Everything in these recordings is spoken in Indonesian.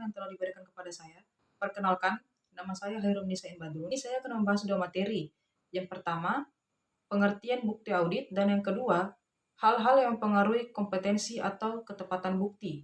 yang telah diberikan kepada saya. Perkenalkan, nama saya Hairum Nisain Badrun. Ini saya akan membahas dua materi. Yang pertama, pengertian bukti audit, dan yang kedua, hal-hal yang mempengaruhi kompetensi atau ketepatan bukti.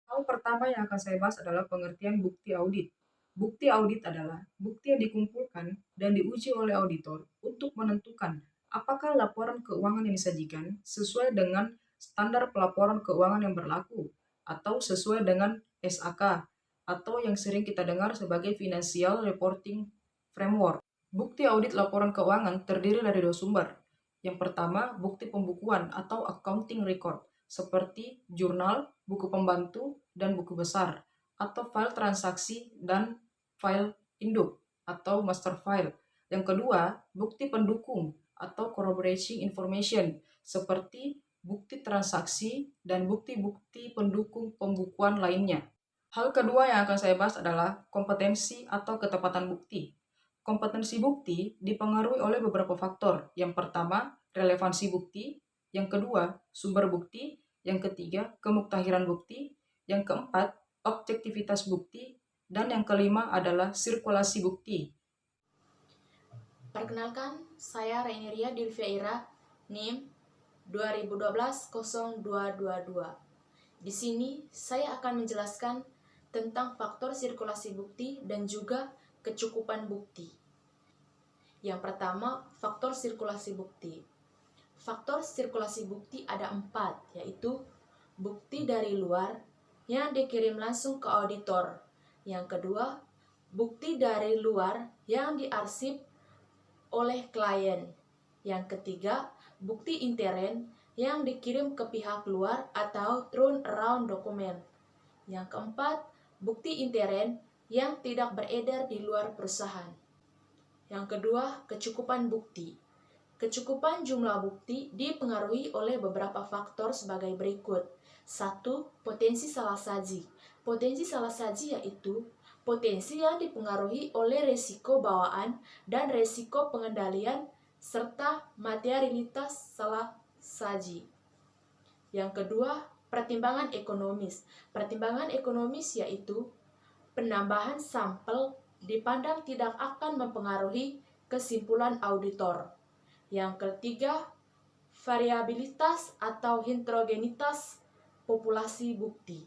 Hal pertama yang akan saya bahas adalah pengertian bukti audit. Bukti audit adalah bukti yang dikumpulkan dan diuji oleh auditor untuk menentukan apakah laporan keuangan yang disajikan sesuai dengan standar pelaporan keuangan yang berlaku atau sesuai dengan SAK atau yang sering kita dengar sebagai Financial Reporting Framework. Bukti audit laporan keuangan terdiri dari dua sumber. Yang pertama, bukti pembukuan atau accounting record, seperti jurnal, buku pembantu, dan buku besar, atau file transaksi dan file induk atau master file. Yang kedua, bukti pendukung atau corroborating information, seperti bukti transaksi dan bukti-bukti pendukung pembukuan lainnya. Hal kedua yang akan saya bahas adalah kompetensi atau ketepatan bukti. Kompetensi bukti dipengaruhi oleh beberapa faktor. Yang pertama, relevansi bukti. Yang kedua, sumber bukti. Yang ketiga, kemuktahiran bukti. Yang keempat, objektivitas bukti. Dan yang kelima adalah sirkulasi bukti. Perkenalkan, saya Raineria Dilviaira, NIM 2012-0222. Di sini saya akan menjelaskan tentang faktor sirkulasi bukti dan juga kecukupan bukti. Yang pertama, faktor sirkulasi bukti. Faktor sirkulasi bukti ada 4, yaitu bukti dari luar yang dikirim langsung ke auditor. Yang kedua, bukti dari luar yang diarsip oleh klien. Yang ketiga, bukti intern yang dikirim ke pihak luar atau turnaround dokumen. Yang keempat, bukti intern yang tidak beredar di luar perusahaan. Yang kedua, kecukupan bukti. Kecukupan jumlah bukti dipengaruhi oleh beberapa faktor sebagai berikut. 1. Potensi salah saji. Potensi salah saji yaitu potensi yang dipengaruhi oleh resiko bawaan dan resiko pengendalian serta materialitas salah saji. Yang kedua, pertimbangan ekonomis. Pertimbangan ekonomis yaitu penambahan sampel dipandang tidak akan mempengaruhi kesimpulan auditor. Yang ketiga, variabilitas atau heterogenitas populasi bukti.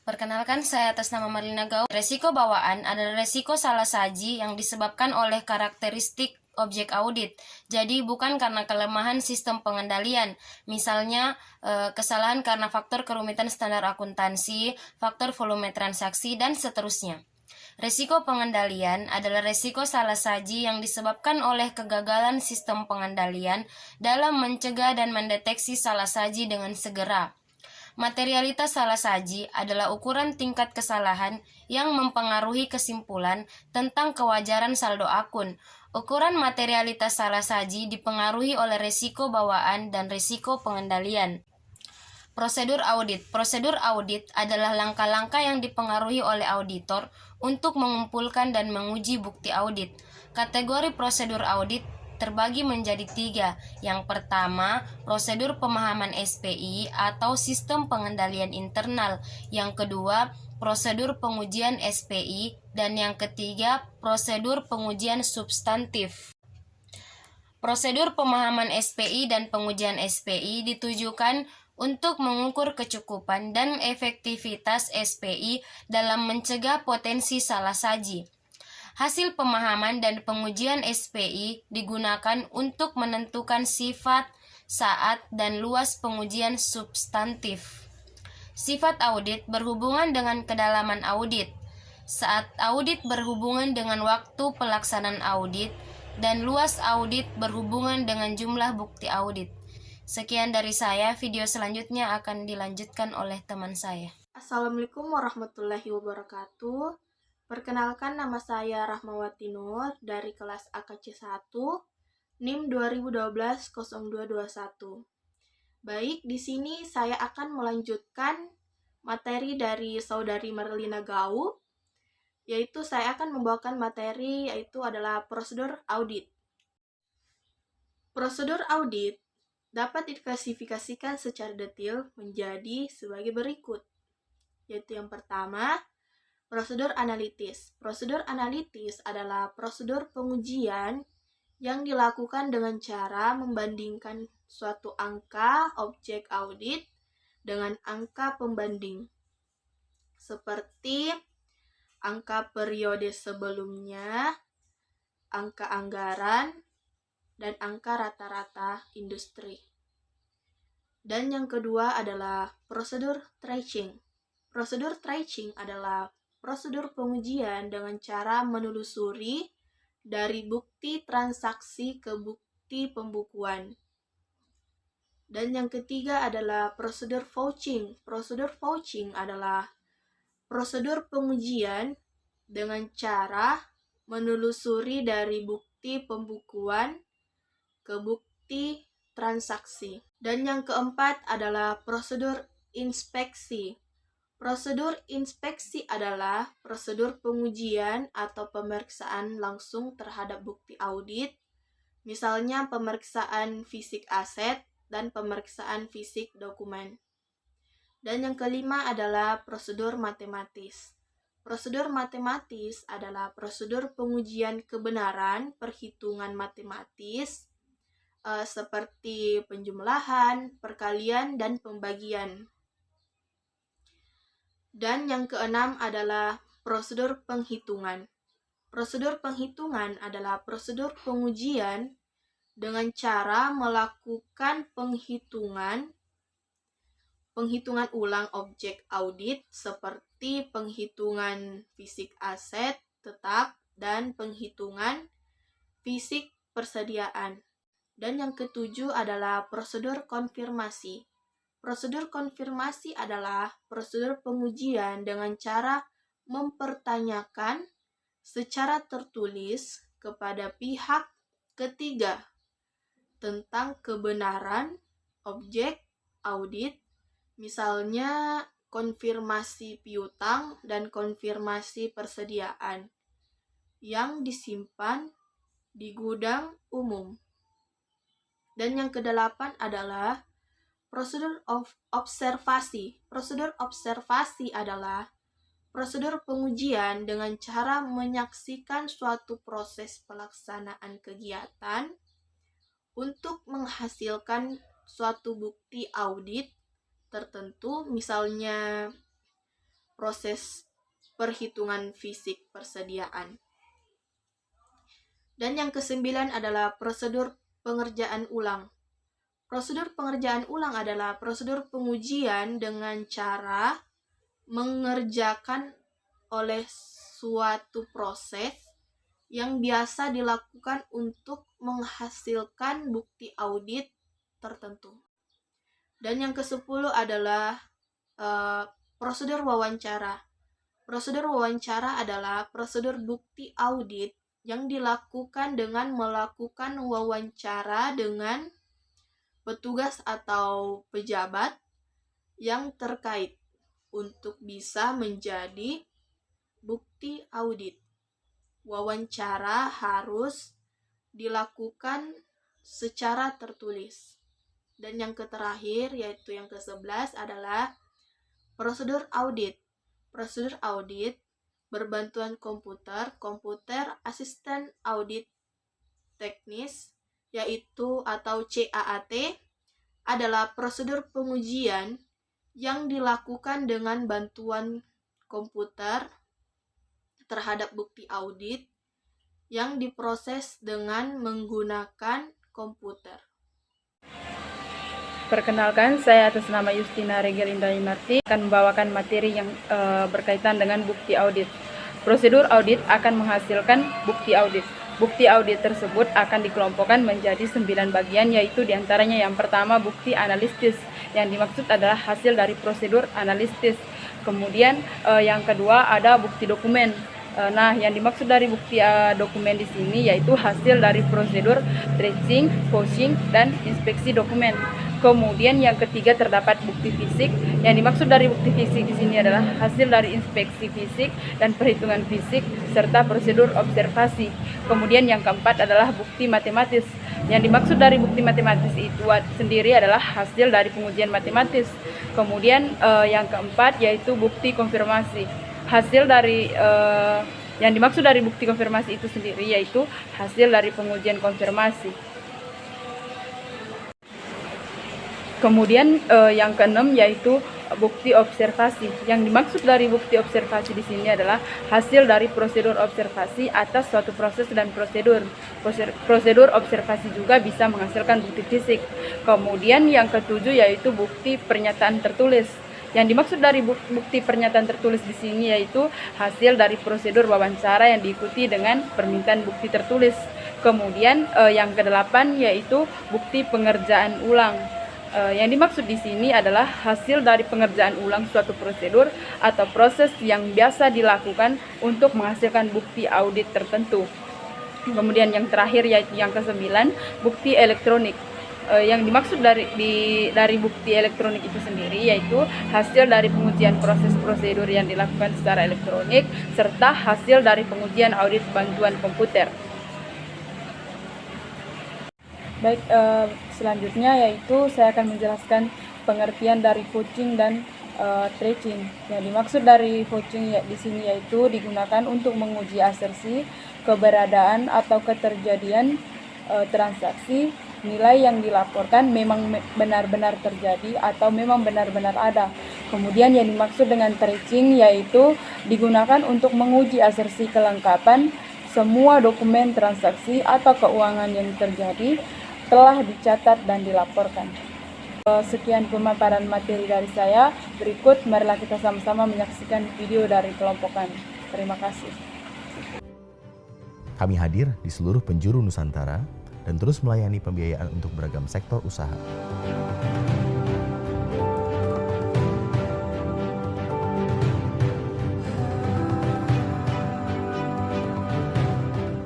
Perkenalkan, saya atas nama Marlina Gau. Resiko bawaan adalah resiko salah saji yang disebabkan oleh karakteristik objek audit. Jadi bukan karena kelemahan sistem pengendalian. Misalnya kesalahan karena faktor kerumitan standar akuntansi, faktor volume transaksi, dan seterusnya. Resiko pengendalian adalah resiko salah saji yang disebabkan oleh kegagalan sistem pengendalian dalam mencegah dan mendeteksi salah saji dengan segera. Materialitas salah saji adalah ukuran tingkat kesalahan yang mempengaruhi kesimpulan tentang kewajaran saldo akun. Ukuran materialitas salah saji dipengaruhi oleh resiko bawaan dan resiko pengendalian. Prosedur audit. Prosedur audit adalah langkah-langkah yang dipengaruhi oleh auditor untuk mengumpulkan dan menguji bukti audit. Kategori prosedur audit terbagi menjadi 3. Yang pertama, prosedur pemahaman SPI atau sistem pengendalian internal. Yang kedua, prosedur pengujian SPI. Dan yang ketiga, prosedur pengujian substantif. Prosedur pemahaman SPI dan pengujian SPI ditujukan untuk mengukur kecukupan dan efektivitas SPI dalam mencegah potensi salah saji. Hasil pemahaman dan pengujian SPI digunakan untuk menentukan sifat, saat, dan luas pengujian substantif. Sifat audit berhubungan dengan kedalaman audit. Saat audit berhubungan dengan waktu pelaksanaan audit, dan luas audit berhubungan dengan jumlah bukti audit. Sekian dari saya, video selanjutnya akan dilanjutkan oleh teman saya. Assalamualaikum warahmatullahi wabarakatuh. Perkenalkan, nama saya Rahmawati Nur dari kelas AKC 1, NIM 2012-0221. Baik, di sini saya akan melanjutkan materi dari saudari Marlina Gau, yaitu saya akan membawakan materi yaitu adalah prosedur audit. Prosedur audit dapat diklasifikasikan secara detail menjadi sebagai berikut. yaitu yang pertama, prosedur analitis. Prosedur analitis adalah prosedur pengujian yang dilakukan dengan cara membandingkan suatu angka objek audit dengan angka pembanding, seperti angka periode sebelumnya, angka anggaran, dan angka rata-rata industri. Dan yang kedua adalah prosedur tracing. Prosedur tracing adalah prosedur pengujian dengan cara menelusuri dari bukti transaksi ke bukti pembukuan. Dan yang ketiga adalah prosedur vouching. Prosedur vouching adalah prosedur pengujian dengan cara menelusuri dari bukti pembukuan ke bukti transaksi. Dan yang keempat adalah prosedur inspeksi. Prosedur inspeksi adalah prosedur pengujian atau pemeriksaan langsung terhadap bukti audit, misalnya pemeriksaan fisik aset dan pemeriksaan fisik dokumen. Dan yang kelima adalah prosedur matematis. Prosedur matematis adalah prosedur pengujian kebenaran perhitungan matematis seperti penjumlahan, perkalian, dan pembagian. Dan yang keenam adalah prosedur penghitungan. Prosedur penghitungan adalah prosedur pengujian dengan cara melakukan penghitungan ulang objek audit seperti penghitungan fisik aset tetap dan penghitungan fisik persediaan. Dan yang ketujuh adalah prosedur konfirmasi. Prosedur konfirmasi adalah prosedur pengujian dengan cara mempertanyakan secara tertulis kepada pihak ketiga tentang kebenaran objek audit, misalnya konfirmasi piutang dan konfirmasi persediaan yang disimpan di gudang umum. Dan yang kedelapan adalah prosedur observasi. Prosedur observasi adalah prosedur pengujian dengan cara menyaksikan suatu proses pelaksanaan kegiatan untuk menghasilkan suatu bukti audit tertentu, misalnya proses perhitungan fisik persediaan. Dan yang kesembilan adalah prosedur pengerjaan ulang. Prosedur pengerjaan ulang adalah prosedur pengujian dengan cara mengerjakan oleh suatu proses yang biasa dilakukan untuk menghasilkan bukti audit tertentu. Dan yang ke-10 adalah prosedur wawancara. Prosedur wawancara adalah prosedur bukti audit yang dilakukan dengan melakukan wawancara dengan petugas atau pejabat yang terkait untuk bisa menjadi bukti audit. Wawancara harus dilakukan secara tertulis. Dan yang terakhir, yaitu yang ke-11 adalah prosedur audit. Prosedur audit berbantuan komputer asisten audit teknis, yaitu atau CAAT, adalah prosedur pengujian yang dilakukan dengan bantuan komputer terhadap bukti audit yang diproses dengan menggunakan komputer. Perkenalkan, saya atas nama Justina Regelinda Inarti akan membawakan materi yang berkaitan dengan bukti audit. Prosedur audit akan menghasilkan bukti audit. Bukti audit tersebut akan dikelompokkan menjadi 9 bagian, yaitu diantaranya yang pertama bukti analitis, yang dimaksud adalah hasil dari prosedur analitis. Kemudian yang kedua ada bukti dokumen. Nah, yang dimaksud dari bukti dokumen di sini yaitu hasil dari prosedur tracing, vouching, dan inspeksi dokumen. Kemudian yang ketiga terdapat bukti fisik. Yang dimaksud dari bukti fisik di sini adalah hasil dari inspeksi fisik dan perhitungan fisik serta prosedur observasi. Kemudian yang keempat adalah bukti matematis. Yang dimaksud dari bukti matematis itu sendiri adalah hasil dari pengujian matematis. Kemudian yang keempat yaitu bukti konfirmasi. Hasil dari yang dimaksud dari bukti konfirmasi itu sendiri yaitu hasil dari pengujian konfirmasi. Kemudian yang keenam yaitu bukti observasi. Yang dimaksud dari bukti observasi di sini adalah hasil dari prosedur observasi atas suatu proses dan prosedur. Prosedur observasi juga bisa menghasilkan bukti fisik. Kemudian yang ketujuh yaitu bukti pernyataan tertulis. Yang dimaksud dari bukti pernyataan tertulis di sini yaitu hasil dari prosedur wawancara yang diikuti dengan permintaan bukti tertulis. Kemudian yang kedelapan yaitu bukti pengerjaan ulang. Yang dimaksud di sini adalah hasil dari pengerjaan ulang suatu prosedur atau proses yang biasa dilakukan untuk menghasilkan bukti audit tertentu. Kemudian yang terakhir yaitu yang ke-9, bukti elektronik. Yang dimaksud dari bukti elektronik itu sendiri yaitu hasil dari pengujian proses prosedur yang dilakukan secara elektronik serta hasil dari pengujian audit bantuan komputer. Baik, selanjutnya yaitu saya akan menjelaskan pengertian dari vouching dan tracing. Yang dimaksud dari vouching di sini yaitu digunakan untuk menguji asersi, keberadaan atau keterjadian transaksi, nilai yang dilaporkan memang benar-benar terjadi atau memang benar-benar ada. Kemudian yang dimaksud dengan tracing yaitu digunakan untuk menguji asersi kelengkapan semua dokumen transaksi atau keuangan yang terjadi telah dicatat dan dilaporkan. Sekian pemaparan materi dari saya. Berikut marilah kita sama-sama menyaksikan video dari kelompok kami. Terima kasih. Kami hadir di seluruh penjuru Nusantara dan terus melayani pembiayaan untuk beragam sektor usaha.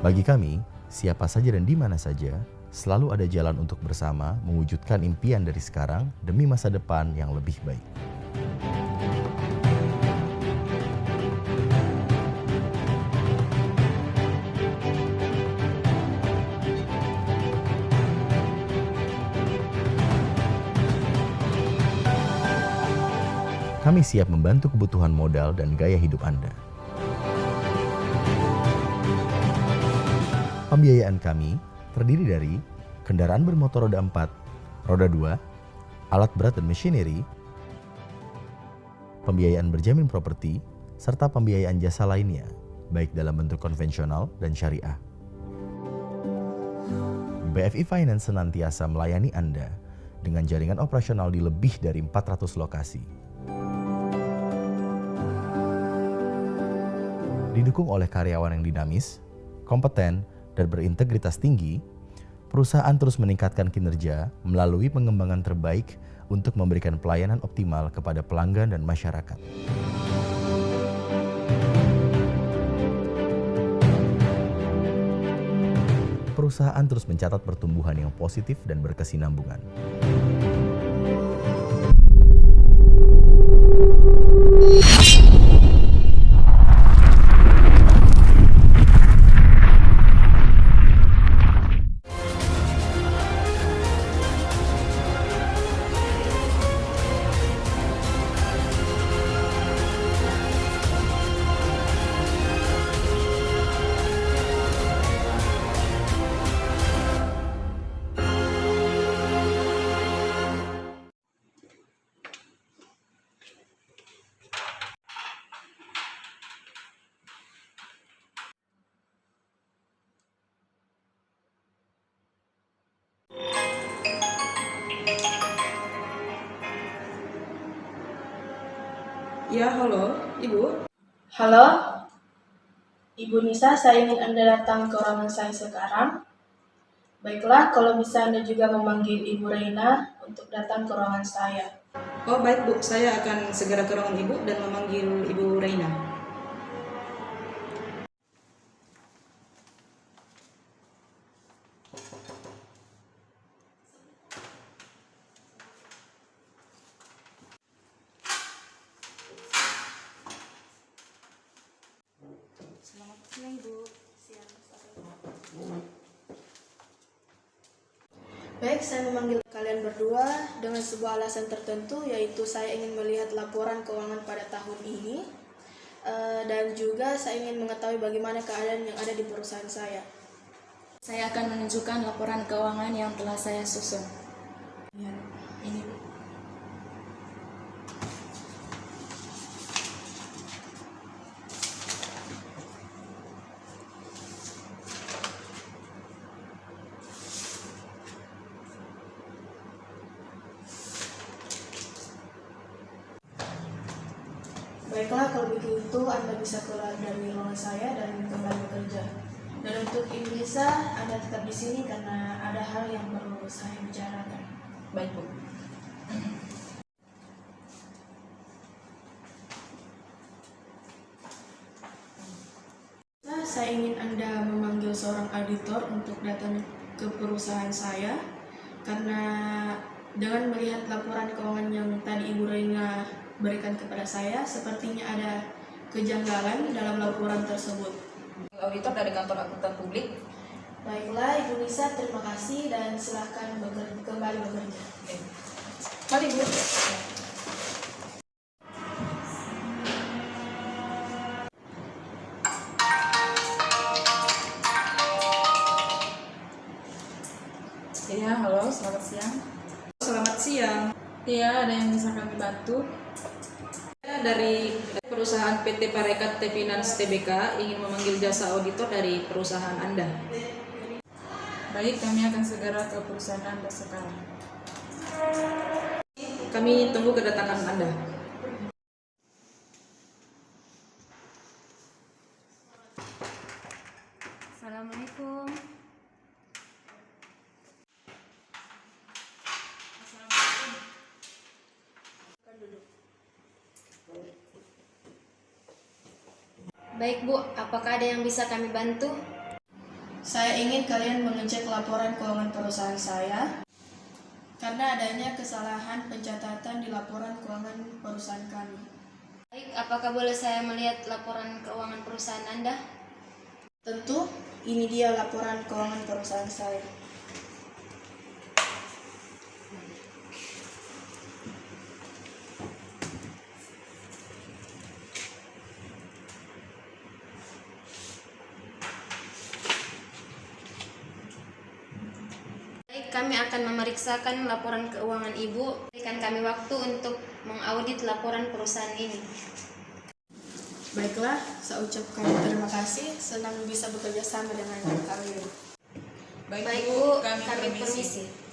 Bagi kami, siapa saja dan di mana saja, selalu ada jalan untuk bersama mewujudkan impian dari sekarang demi masa depan yang lebih baik. Kami siap membantu kebutuhan modal dan gaya hidup Anda. Pembiayaan kami terdiri dari kendaraan bermotor roda 4, roda 2, alat berat dan machinery, pembiayaan berjamin properti, serta pembiayaan jasa lainnya, baik dalam bentuk konvensional dan syariah. BFI Finance senantiasa melayani Anda dengan jaringan operasional di lebih dari 400 lokasi. Didukung oleh karyawan yang dinamis, kompeten, dan berintegritas tinggi, perusahaan terus meningkatkan kinerja melalui pengembangan terbaik untuk memberikan pelayanan optimal kepada pelanggan dan masyarakat. Perusahaan terus mencatat pertumbuhan yang positif dan berkesinambungan. Ya, halo, Ibu. Halo, Ibu Nisa, saya ingin Anda datang ke ruangan saya sekarang. Baiklah, kalau bisa Anda juga memanggil Ibu Reina untuk datang ke ruangan saya. Oh, baik, Bu. Saya akan segera ke ruangan Ibu dan memanggil Ibu Reina. Selamat siang, Bu. Baik, saya memanggil kalian berdua dengan sebuah alasan tertentu, yaitu saya ingin melihat laporan keuangan pada tahun ini, dan juga saya ingin mengetahui bagaimana keadaan yang ada di perusahaan saya. Saya akan menunjukkan laporan keuangan yang telah saya susun. Lihat, ini Bu. Baiklah, kalau begitu Anda bisa keluar dari ruangan saya dan kembali bekerja. Dan untuk Indonesia, Anda tetap di sini karena ada hal yang perlu saya bicarakan. Baik, Bu. Nah, saya ingin Anda memanggil seorang auditor untuk datang ke perusahaan saya, karena dengan melihat laporan keuangan yang tadi Ibu Reina berikan kepada saya, sepertinya ada kejanggalan dalam laporan tersebut. Auditor dari kantor akuntan publik. Baiklah, Ibu Nisa, terima kasih dan silakan kembali bekerja. Mari, Bu. Iya, halo, selamat siang. Selamat siang. Iya, ada yang bisa kami bantu? Saya dari perusahaan PT Parekat T Finance Tbk ingin memanggil jasa auditor dari perusahaan Anda. Baik, kami akan segera ke perusahaan Anda sekarang. Kami tunggu kedatangan Anda. Assalamualaikum. Baik Bu, apakah ada yang bisa kami bantu? Saya ingin kalian mengecek laporan keuangan perusahaan saya, karena adanya kesalahan pencatatan di laporan keuangan perusahaan kami. Baik, apakah boleh saya melihat laporan keuangan perusahaan Anda? Tentu, ini dia laporan keuangan perusahaan saya. Baik, kami akan memeriksakan laporan keuangan Ibu. Berikan kami waktu untuk mengaudit laporan perusahaan ini. Baiklah, saya ucapkan terima kasih, senang bisa bekerja sama dengan kalian. Baik Bu, kami permisi.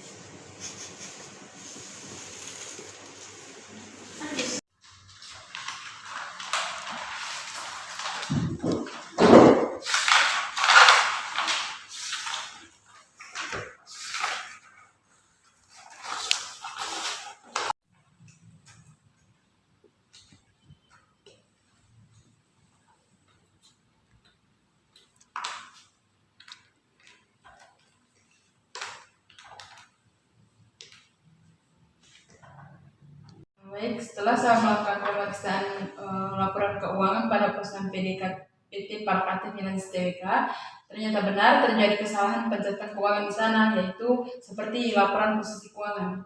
Baik, setelah saya melakukan pemeriksaan laporan keuangan pada perusahaan PT Parekat Finance Tbk, ternyata benar terjadi kesalahan pencatatan keuangan di sana, yaitu seperti laporan posisi keuangan.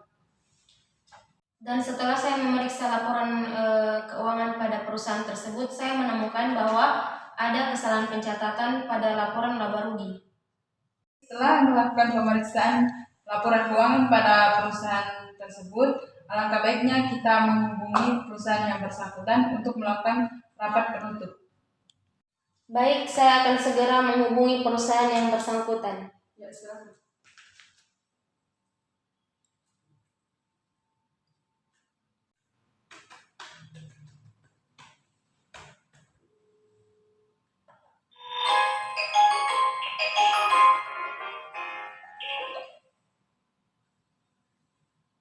Dan setelah saya memeriksa laporan keuangan pada perusahaan tersebut, saya menemukan bahwa ada kesalahan pencatatan pada laporan laba rugi. Setelah melakukan pemeriksaan laporan keuangan pada perusahaan tersebut, alangkah baiknya kita menghubungi perusahaan yang bersangkutan untuk melakukan rapat penutup. Baik, saya akan segera menghubungi perusahaan yang bersangkutan. Ya, silakan.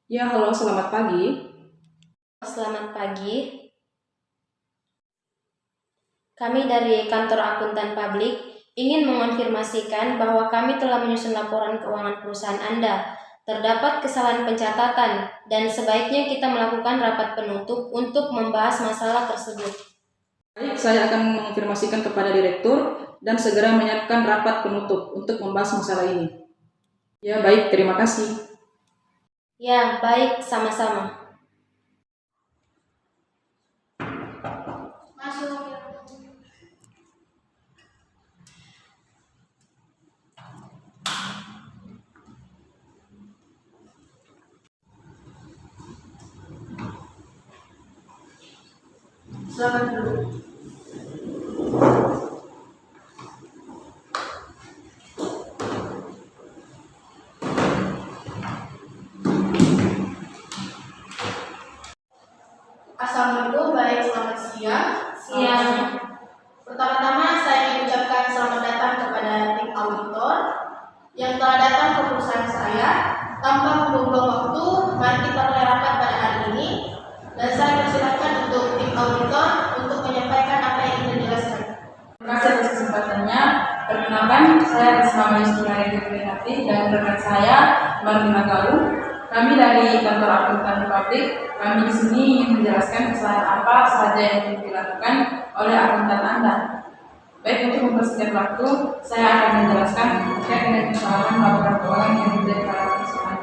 Ya, halo, selamat pagi. Selamat pagi. Kami dari kantor akuntan publik ingin mengonfirmasikan bahwa kami telah menyusun laporan keuangan perusahaan Anda. Terdapat kesalahan pencatatan dan sebaiknya kita melakukan rapat penutup untuk membahas masalah tersebut. Baik, saya akan mengonfirmasikan kepada direktur dan segera menyiapkan rapat penutup untuk membahas masalah ini. Ya, baik, terima kasih. Ya, baik, sama-sama. Masuk. Selamat dulu. Assalamualaikum, baik, selamat siang. Siang. Pertama-tama saya ingin ucapkan selamat datang kepada tim auditor yang telah datang ke perusahaan saya. Tanpa membuang waktu, mari kita mulai rapat pada hari ini. Dan saya persilakan untuk tim auditor untuk menyampaikan apa yang ingin dijelaskan. Terima kasih atas kesempatannya. Perkenalkan, saya Risma Maistunari Hati dan rekan saya Marlina Galuh. Kami dari kantor akuntan publik. Kami di sini ingin menjelaskan kesalahan apa saja yang dilakukan oleh akuntan Anda. Baik, untuk mempersingkat waktu, saya akan menjelaskan terkait dengan kesalahan laporan keuangan yang terjadi pada perusahaan.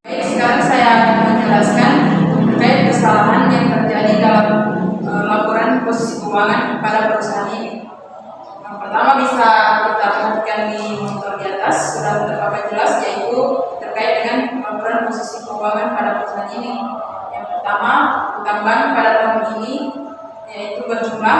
Baik, sekarang saya akan menjelaskan terkait kesalahan yang terjadi dalam laporan posisi keuangan pada perusahaan ini. Yang pertama bisa kita perhatikan di monitor di atas, sudah terpampang jelas, yaitu terkait dengan laporan posisi keuangan pada perusahaan ini. Yang pertama, utang bank pada tahun ini yaitu berjumlah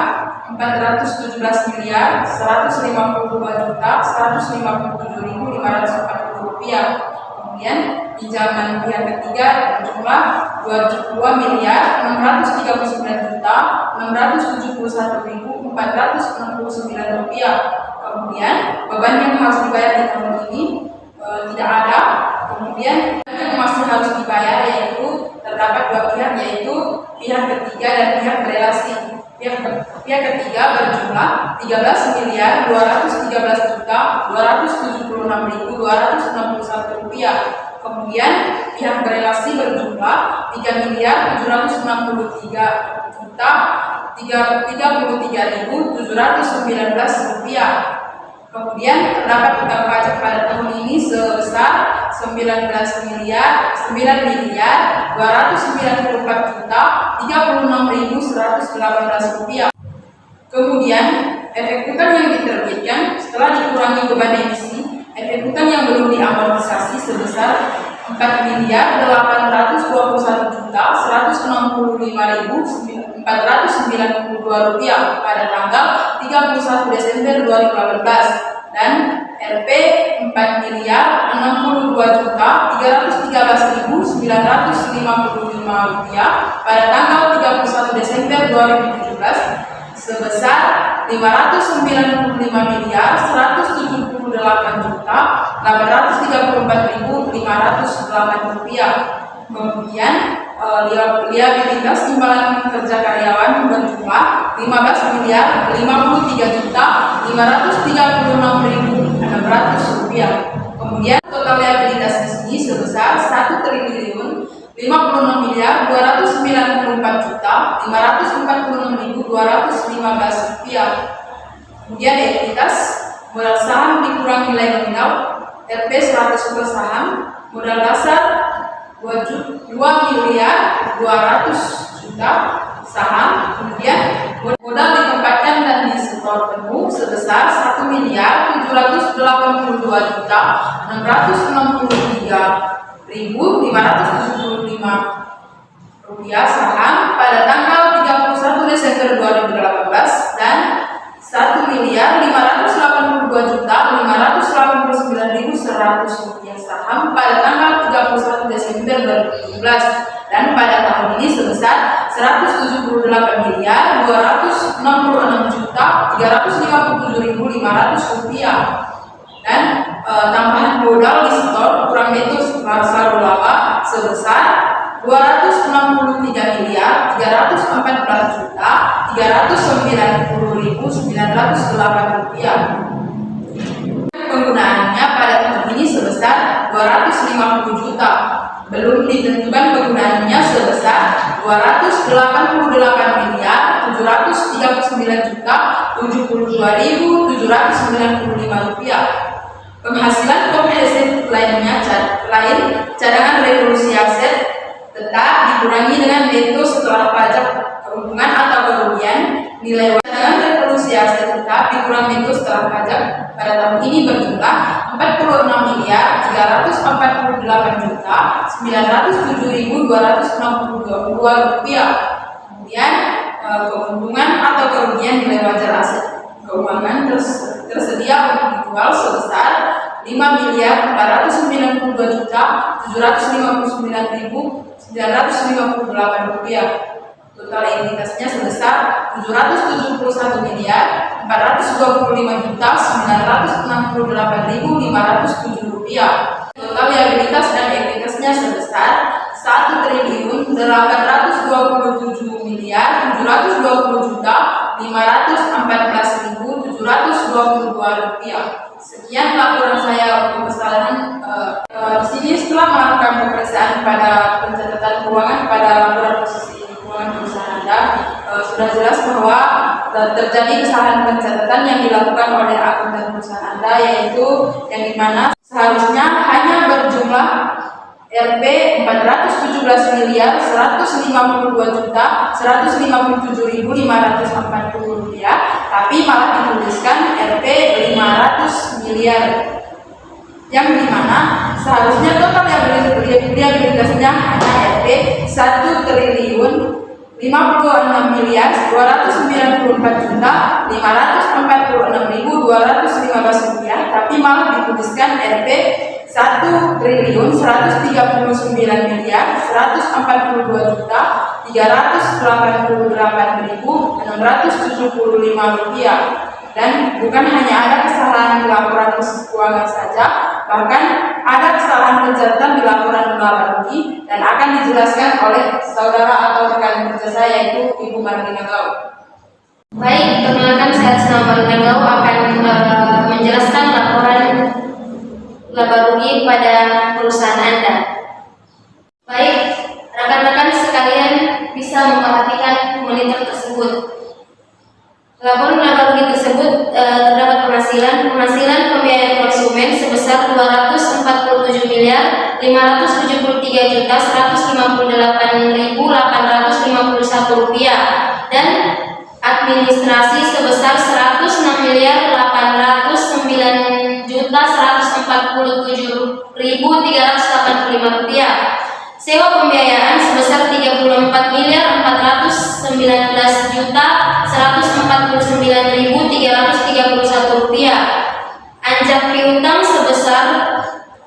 417 miliar 152 juta 157.540 rupiah. Kemudian pinjaman pihak ketiga berjumlah 22 miliar 639 juta 671.469 rupiah. Kemudian beban yang harus dibayar di tahun ini tidak ada. Kemudian yang masih harus dibayar yaitu terdapat dua pihak, yaitu pihak ketiga dan pihak berelasi. Pihak ketiga berjumlah 13 miliar 213 juta 276.261 rupiah. Kemudian pihak berelasi berjumlah 3 miliar 763 juta 33.719 rupiah. Kemudian terdapat utang pajak pada tahun ini sebesar 9 miliar 294 juta 36.118 rupiah. Kemudian efek hutang yang diterbitkan setelah dikurangi beban emisi, efek hutang yang belum diamortisasi sebesar 4 miliar 821 juta 165.492 rupiah pada tanggal 31 Desember 2018 dan Rp 4 miliar 62 juta 313.955 rupiah pada tanggal 31 Desember 2017 sebesar 595 miliar 178 juta 834.508 rupiah. Kemudian liabilitas timbalan kerja karyawan berjumlah 15 miliar 53 juta 536.600 rupiah. Kemudian total liabilitas di sini sebesar 1 triliun 56 miliar 294 juta 546.215 rupiah. Kemudian ekuitas modal saham dikurangi nilai nominal Rp 100 per saham, modal dasar 2 miliar 200 juta saham. Kemudian modal ditempatkan dan disetor penuh sebesar 1 miliar 782 juta 663.575 rupiah saham pada tanggal 31 Desember 2018 dan 1 miliar 582 juta 589.100 rupiah saham pada tanggal 31 Desember 2017 dan pada tahun ini sebesar 178 miliar 266 juta 357.500 rupiah. Dan tambahan modal disetor kurang neto saldo laba sebesar 263 miliar 314 juta 390.908 rupiah. Penggunaannya pada tahun ini sebesar 250 juta. Belum ditentukan penggunaannya sebesar 288 miliar 739 juta 72.795 rupiah. Penghasilan komprehensif lainnya lain, cadangan revolusi aset tetap dikurangi dengan neto setelah pajak keuntungan atau kerugian. Nilai cadangan revolusi aset tetap dikurang neto setelah pajak pada tahun ini berjumlah 46.948.907.262 rupiah. Kemudian keuntungan atau kerugian nilai wajar aset keuangan tersedia untuk dijual sebesar 5.459.759.958 rupiah. Total entitasnya sebesar 771.425.968.507 rupiah. Total liabilitas dan ekuitasnya sebesar 1.827.514.722 rupiah. Sekian laporan saya untuk kesalahan di sini. Setelah melakukan pemeriksaan pada pencatatan keuangan pada laporan posisi keuangan perusahaan Anda, sudah jelas bahwa terjadi kesalahan pencatatan yang dilakukan oleh akuntan perusahaan Anda, yaitu yang dimana seharusnya hanya berjumlah Rp 417.152.157.540 rupiah, tapi malah dituliskan Rp 500 miliar, yang dimana seharusnya total liabilitasnya hanya Rp 1.196.294.546.215 rupiah, tapi malah dituliskan Rp 1.132.389.685 rupiah. Dan bukan hanya ada kesalahan di laporan posisi keuangan saja, bahkan ada kesalahan pencatatan di laporan laba rugi, dan akan dijelaskan oleh saudara atau rekan kerja saya, yaitu Ibu Marlina Gau. Baik, perkenalkan saya Asna Marlina Gau akan menjelaskan laporan laba rugi pada perusahaan Anda. Baik, rekan-rekan sekalian bisa memperhatikan monitor tersebut. Laporan laba rugi tersebut terdapat penghasilan pembiayaan konsumen sebesar Rp243.158.851 dan administrasi sebesar Rp106.849.147.385. Sewa pembiayaan sebesar Rp34.119.331 Anjak piutang sebesar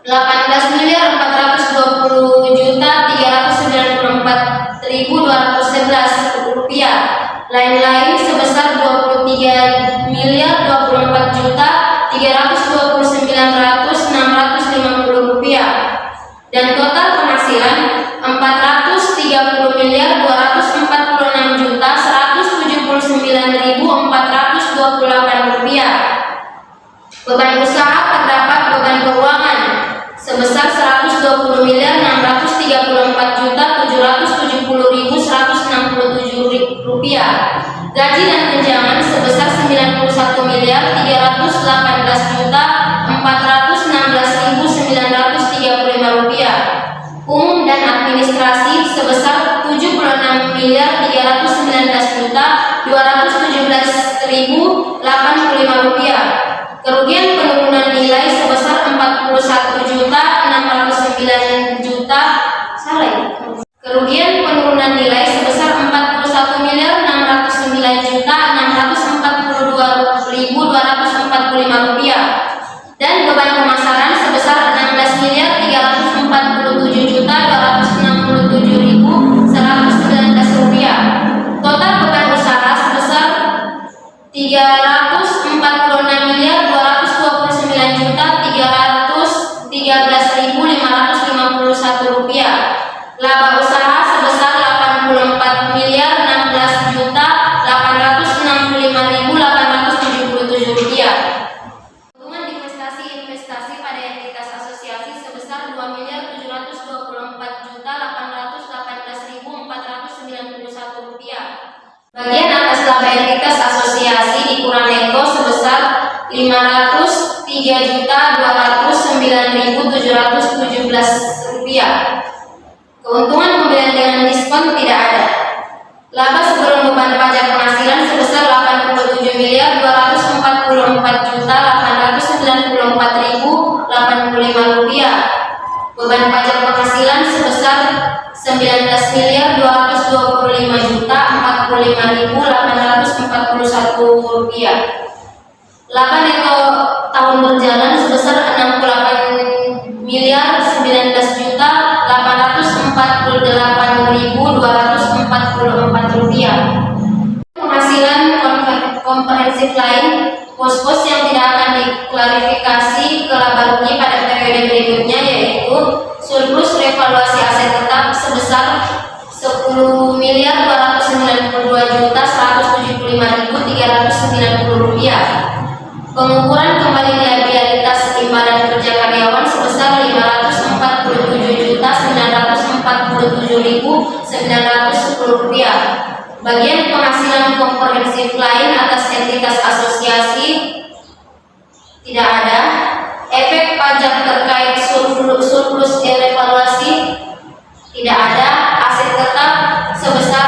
Rp18.424.211 Lain-lain sebesar Rp23.429.650 dan total penghasilan Rp434.279.428. Beban usaha terdapat beban keuangan sebesar Rp124.770.167 Gaji dan tunjangan sebesar Rp191.318.416.935. Umum dan administrasi sebesar Rp71.217.805. Kerugian penurunan nilai sebesar Kerugian penurunan nilai sebesar Rp41.609.642.245 dan beban pemasaran sebesar Rp16.267.267.119. Total beban usaha sebesar Rp346.213.551. Laba usaha sebesar Rp16.865.877. Keuntungan investasi pada entitas asosiasi sebesar Rp2.724.818.491. Bagian atas laba entitas asosiasi dikurang neto sebesar Rp503.209.717 Keuntungan pembelian dengan diskon tidak ada. Laba sebelum beban pajak penghasilan sebesar Rp87.844.894.085. Beban pajak penghasilan sebesar Rp19.225.045.841. Laba neto tahun berjalan sebesar Rp19.848.244. Penghasilan komprehensif lain, pos-pos yang tidak akan diklarifikasi ke laba rugi pada periode berikutnya, yaitu surplus revaluasi aset tetap sebesar Rp10.292.175.390. Pengukuran kembali liabilitas simpanan kerja karyawan sebesar Rp547.947.910. Bagian penghasilan komprehensif lain atas entitas asosiasi tidak ada. Efek pajak terkait surplus revaluasi tidak ada. Aset tetap sebesar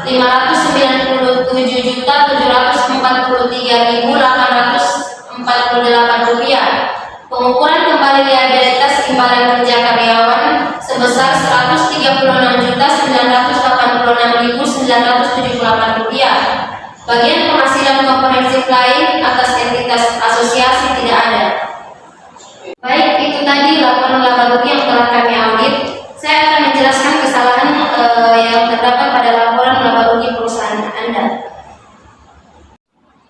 Rp597.743.848. Pengukuran kembali liabilitas simpanan kerja karyawan sebesar Rp136.986.978. Bagian penghasilan komprehensif lain atas entitas asosiasi tidak ada. Baik, itu tadi laporan laba rugi yang telah kami audit. Saya akan menjelaskan kesalahan yang terdapat pada laporan laba rugi perusahaan Anda.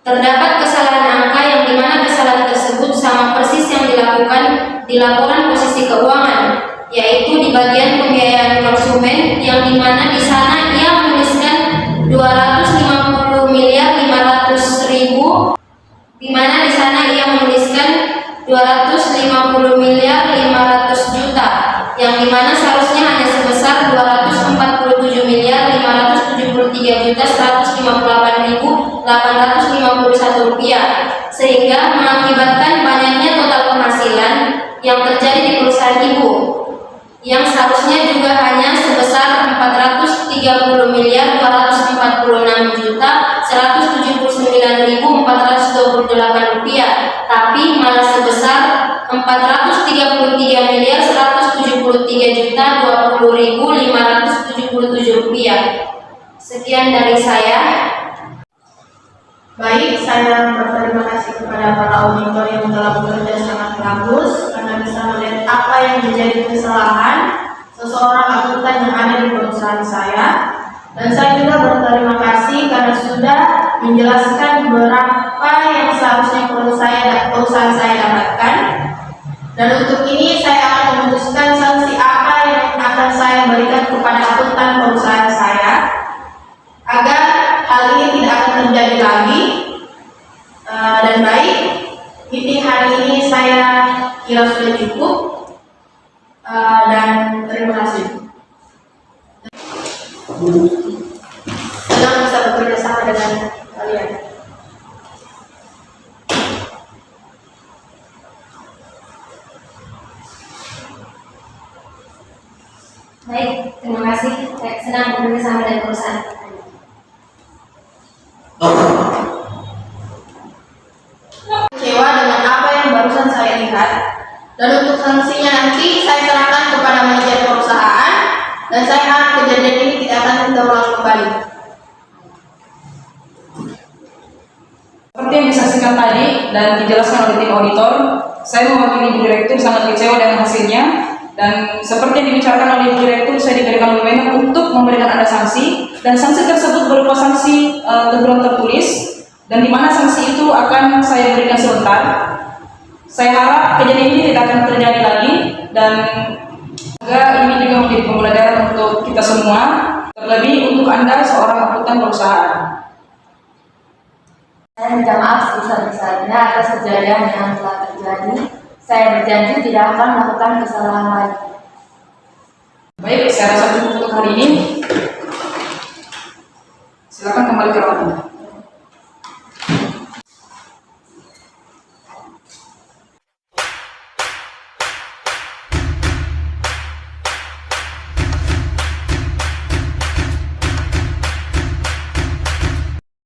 Terdapat kesalahan angka yang dimana kesalahan tersebut sama persis yang dilakukan di laporan posisi keuangan, yaitu di bagian pembiayaan konsumen, yang dimana di sana ia menuliskan 250.500.000, di mana di sana ia menuliskan 250.500.000.000, yang dimana seharusnya hanya sebesar Rp247.158.851, sehingga mengakibatkan banyaknya total penghasilan yang terjadi di perusahaan ibu, yang seharusnya juga hanya sebesar Rp434.269.428, tapi malah sebesar Rp433.173.20.577. Sekian dari saya. Baik, saya berterima kasih kepada para auditor yang telah bekerja sangat bagus karena bisa melihat apa yang menjadi kesalahan seseorang akuntan yang ada di perusahaan saya. Dan saya juga berterima kasih karena sudah menjelaskan berapa yang seharusnya perusahaan saya dapatkan. Dan untuk ini saya akan memutuskan sanksi apa yang akan saya berikan kepada akuntan perusahaan saya agar hal ini tidak akan terjadi lagi. Dan baik, meeting hari ini saya kira sudah cukup, dan terima kasih. Senang bisa bekerja sama dengan kalian. Baik, terima kasih. Saya senang bekerja sama dengan perusahaan. Kecewa dengan apa yang barusan saya lihat, dan untuk sanksinya nanti saya serahkan kepada manajer perusahaan, dan saya harap kejadian ini tidak akan terulang kembali. Seperti yang disaksikan tadi dan dijelaskan oleh tim auditor, saya mewakili Ibu Direktur sangat kecewa dengan hasilnya. Dan seperti yang dibicarakan oleh Ibu Direktur, saya diberikan wewenang untuk memberikan Anda sanksi, dan sanksi tersebut berupa sanksi teguran tertulis, dan di mana sanksi itu akan saya berikan sebentar. Saya harap kejadian ini tidak akan terjadi lagi, dan semoga ini juga menjadi pembelajaran untuk kita semua, terlebih untuk Anda seorang akuntan perusahaan. Saya minta maaf sebesar-besarnya atas kejadian yang telah terjadi. Saya berjanji tidak akan melakukan kesalahan lagi. Baik, saya rasa cukup untuk hari ini. Silakan kembali ke ruangan.